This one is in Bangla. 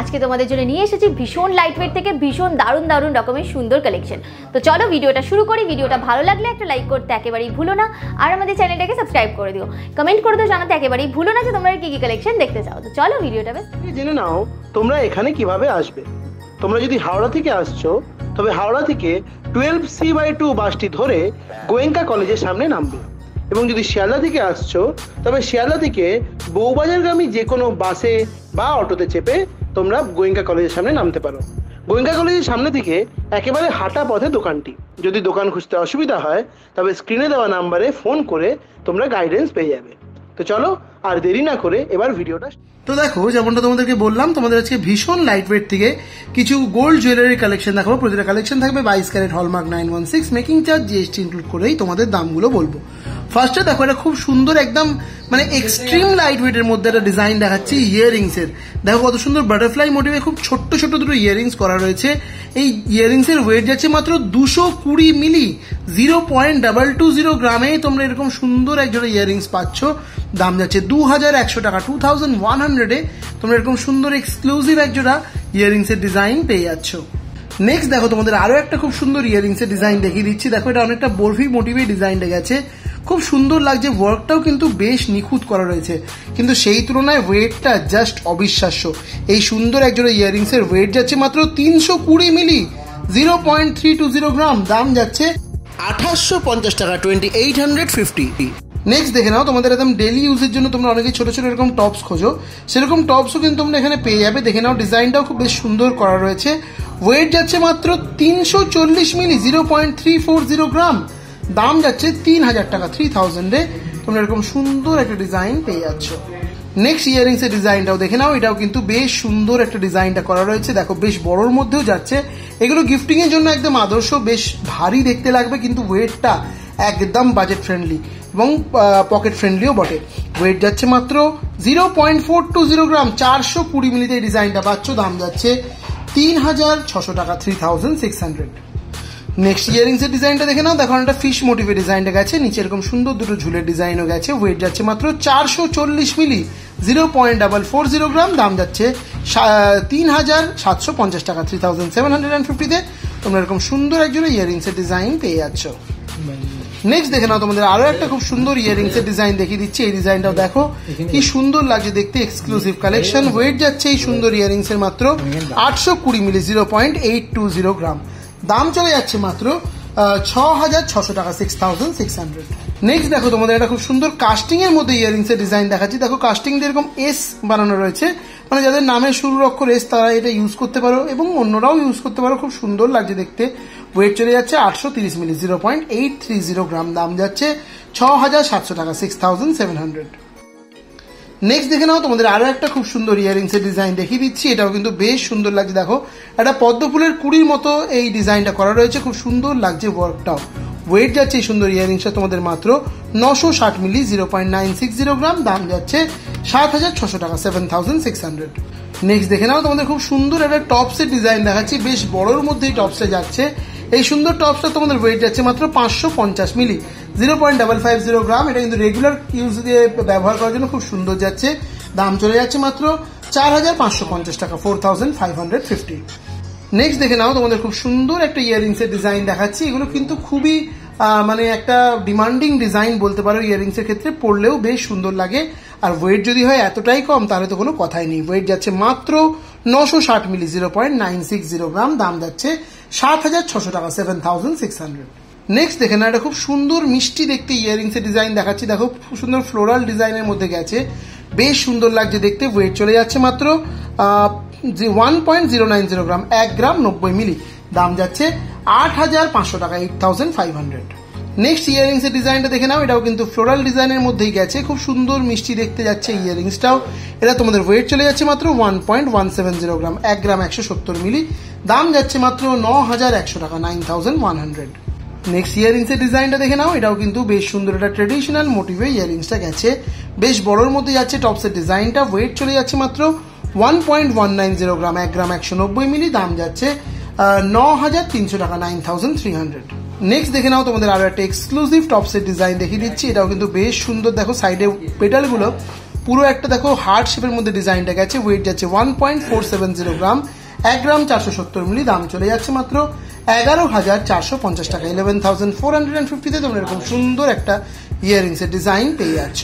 আজকে তোমাদের জন্য নিয়ে এসেছি ভীষণ লাইটওয়েট থেকে ভীষণ দারুণ দারুণ রকমের সুন্দর কালেকশন। তো চলো ভিডিওটা শুরু করি। ভিডিওটা ভালো লাগলে একটা লাইক করতে একেবারেই ভুলো না, আর আমাদের চ্যানেলটাকে সাবস্ক্রাইব করে দিও। কমেন্ট করে দিও জানাতে একেবারেই ভুলো না যে তোমরা কি কি কালেকশন দেখতে চাও। তো চলো ভিডিওটা বেশ জেনে নাও তোমরা এখানে কিভাবে আসবে। তোমরা যদি হাওড়া থেকে আসছো তবে হাওড়া থেকে 12C/2 বাসটি ধরে গোয়েঙ্কা কলেজের সামনে নামবে, এবং যদি শিয়ালদা থেকে আসছো তবে শিয়ালদা থেকে বউবাজারগামী যে কোনো বাসে বা অটোতে চেপে তোমরা গোয়েঙ্কা কলেজের সামনে নামতে পারো। গোয়েঙ্কা কলেজের সামনে থেকে একেবারে হাঁটা পথে দোকানটি। যদি দোকান খুঁজতে অসুবিধা হয় তবে স্ক্রিনে দেওয়া নাম্বারে ফোন করে তোমরা গাইডেন্স পেয়ে যাবে। তো চলো আর দেরি না করে এবার ভিডিওটা। তো দেখো, যেমনটা তোমাদেরকে বললাম, তোমাদের আজকে ভীষণ লাইট ওয়েট থেকে কিছু গোল্ড জুয়েলারি কালেকশন দেখাবো। প্রতিটা কালেকশন থাকবে 22 carat hallmark 916, making charge GST include করেই তোমাদের দামগুলো বলবো। ফার্স্টে দেখো, এটা খুব সুন্দর একদম মানে এক্সট্রিম লাইট ওয়েটের মধ্যে একটা ডিজাইন দেখাচ্ছি ইয়াররিংস এর। দেখো কত সুন্দর বাটারফ্লাই মোটিভে খুব ছোট্ট ছোট্ট দুটো ইয়াররিংস করা রয়েছে। এই ইয়াররিংস এর ওয়েট যাচ্ছে মাত্র 220 মিলি, 0.220 গ্রামে তোমরা এরকম সুন্দর একজোড়া ইয়াররিংস পাচ্ছ। দাম যাচ্ছে 2100 টাকা, 2100 তোমরা এরকম সুন্দর এক্সক্লুসিভ একজোড়া ইয়াররিংস এর ডিজাইন পেয়ে যাচ্ছ। নেক্সট দেখো, তোমাদের আরো একটা খুব সুন্দর ইয়াররিংস এর ডিজাইন দেখিয়ে দিচ্ছি। দেখো, এটা অনেকটা বরফি মোটিভে ডিজাইনটা গেছে, খুব সুন্দর লাগছে। ওয়ার্কটাও কিন্তু বেশ নিখুঁত করা রয়েছে, কিন্তু সেই তুলনায় ওয়েটটা জাস্ট অবিশ্বাস্য। এই সুন্দর একজোড়া ইয়াররিংস এর ওয়েট যাচ্ছে মাত্র 320 মিলি, 0.320 গ্রাম। দাম যাচ্ছে 2850 টাকা, 2850। নেক্সট দেখে নাও, তোমাদের একদম ডেলি ইউজের জন্য তোমরা অনেকে ছোট ছোট এরকম টপস খোঁজো, সেরকম টপসও কিন্তু তোমরা এখানে পেয়ে যাবে। দেখে নাও, ডিজাইনটাও খুব বেশ সুন্দর করা রয়েছে। ওয়েট যাচ্ছে মাত্র 340 মিলি, 0.340 গ্রাম। দাম যাচ্ছে 3000 টাকা, 3000 তোমরা এরকম সুন্দর একটা ডিজাইন পেয়ে যাচ্ছ। নেক্সট ইয়াররিংস এর ডিজাইনটাও দেখে নাও, এটাও কিন্তু বেশ সুন্দর একটা ডিজাইনটা করা রয়েছে। দেখো, বেশ বড়োর মধ্যেও যাচ্ছে। এগুলো গিফটিং এর জন্য একদম আদর্শ, বেশ ভারী দেখতে লাগবে, কিন্তু ওয়েটটা একদম বাজেট ফ্রেন্ডলি এবং পকেট ফ্রেন্ডলিও বটে। ওয়েট যাচ্ছে মাত্র 0.420 গ্রাম, 420 মিলিতে এই ডিজাইনটা পাচ্ছ। দাম যাচ্ছে 3600 টাকা, 3600। নেক্সট ইয়াররিংস এর ডিজাইনটা দেখে নাও। দেখো, একটা ফিশ মোটিভের ডিজাইনটা গেছে, নিচে এরকম সুন্দর দুটো ঝুলের ডিজাইনও গেছে। ওয়েট যাচ্ছে মাত্র 440 মিলি, 0.440 গ্রাম। দাম যাচ্ছে 3750 টাকা, 3750 তোমরা এরকম সুন্দর একজোড়া ইয়াররিংস এর ডিজাইন পেয়ে যাচ্ছ। নেক্সট দেখে নাও, তোমাদের আরো একটা খুব সুন্দর ইয়াররিংস এর ডিজাইন দেখিয়ে দিচ্ছি। এই ডিজাইনটাও দেখো কি সুন্দর লাগছে দেখতে, এক্সক্লুসিভ কালেকশন। ওয়েট যাচ্ছে এই সুন্দর ইয়াররিংস এর মাত্র 820 মিলি, 0.820 গ্রাম। দাম চলে যাচ্ছে মাত্র 6600 টাকা, 6600। নেক্সট দেখো, তোমাদের একটা খুব সুন্দর কাস্টিং এর মধ্যে ইয়াররিংস এর ডিজাইন দেখাচ্ছি। দেখো, কাস্টিং দিয়ে এরকম এস বানানো রয়েছে, মানে যাদের নামের শুরুর অক্ষর এস তারা এটা ইউজ করতে পারো এবং অন্যরাও ইউজ করতে পারো। খুব সুন্দর লাগছে দেখতে। ওয়েট চলে যাচ্ছে 830 মিলি, 0.830 গ্রাম। দাম যাচ্ছে 6700 টাকা, 6700। নেক্সট দেখে নাও, তোমাদের আরো একটা খুব সুন্দর ইয়াররিংস এর ডিজাইন দেখিয়ে দিচ্ছি। এটাও কিন্তু বেশ সুন্দর লাগছে। দেখো, একটা পদ্ম ফুলের কুড়ির মতো এই ডিজাইনটা করা রয়েছে, খুব সুন্দর লাগছে ওয়ার্কটাও। ওয়েট যাচ্ছে এই সুন্দর ইয়াররিংসটা তোমাদের মাত্র 960 মিলি, 0.960 গ্রাম। দাম যাচ্ছে 7600 টাকা, 7600। নেক্সট দেখে নাও, তোমাদের খুব সুন্দর একটা টপস এর ডিজাইন দেখাচ্ছি। বেশ বড়োর মধ্যে এই টপসে যাচ্ছে। এই সুন্দর টপসটা তোমাদের ওয়েট যাচ্ছে মাত্র 550 মিলি, 0.550 গ্রাম। এটা কিন্তু রেগুলার ইউজ দিয়ে ব্যবহার করার জন্য খুব সুন্দর যাচ্ছে। দাম চলে যাচ্ছে মাত্র 4550 টাকা, 4550। নেক্সট দেখে নাও, তোমাদের খুব সুন্দর একটা ইয়াররিংস এর ডিজাইন দেখাচ্ছি। এগুলো কিন্তু খুবই মানে একটা ডিমান্ডিং ডিজাইন বলতে পারো। ইয়াররিংস এর ক্ষেত্রে পরলেও বেশ সুন্দর লাগে, আর ওয়েট যদি হয় এতটাই কম তাহলে তো কোনো কথাই নেই। ওয়েট যাচ্ছে মাত্র 960 মিলি, 0.960 গ্রাম। দাম যাচ্ছে 7600 টাকা, 7600। নেক্সট দেখে না, এটা খুব সুন্দর মিষ্টি দেখতে ইয়াররিংস এর ডিজাইন দেখাচ্ছি। দেখো, খুব সুন্দর ফ্লোরাল ডিজাইনের মধ্যে গেছে, বেশ সুন্দর লাগছে দেখতে। ওয়েট চলে যাচ্ছে মাত্র 1.090 গ্রাম, 1 গ্রাম 90 মিলি। দাম যাচ্ছে 8500 টাকা, 8500। নেক্সট ইয়াররিংস এর ডিজাইনটা দেখে নাও। এটাও কিন্তু ফ্লোরাল ডিজাইনের মধ্যেই গেছে, খুব সুন্দর মিষ্টি দেখতে যাচ্ছে ইয়াররিংসটাও। এটা তোমাদের ওয়েট চলে যাচ্ছে মাত্র 1.170 গ্রাম, 1 গ্রাম 170 মিলি। দাম যাচ্ছে মাত্র 9100 টাকা, 9100। নেক্সট ইয়াররিংস এর ডিজাইনটা দেখে নাও। এটাও কিন্তু বেশ সুন্দর একটা ট্রেডিশনাল মোটিভে ইয়াররিংসটা গেছে, বেশ বড়োর মধ্যে যাচ্ছে টপসের ডিজাইনটা। ওয়েট চলে যাচ্ছে মাত্র 1.190 গ্রাম, 1 গ্রাম 190 মিলি। দাম যাচ্ছে 9300 টাকা, 9300। নেক্সট দেখে নাও, তোমাদের আরো একটা এক্সক্লুসিভ টপসের ডিজাইন দেখিয়ে দিচ্ছি। এটাও কিন্তু বেশ সুন্দর। দেখো, সাইডে পেটালগুলো পুরো একটা দেখো হার্ট শেপের মধ্যে ডিজাইনটা গেছে, ওয়েট যাচ্ছে 1.470 গ্রাম, 1 গ্রাম 470 মিলি, দাম চলে যাচ্ছে মাত্র 11,450 টাকা। 11,450-তে তোমরা এরকম সুন্দর একটা ইয়াররিংসের ডিজাইন পেয়ে যাচ্ছ।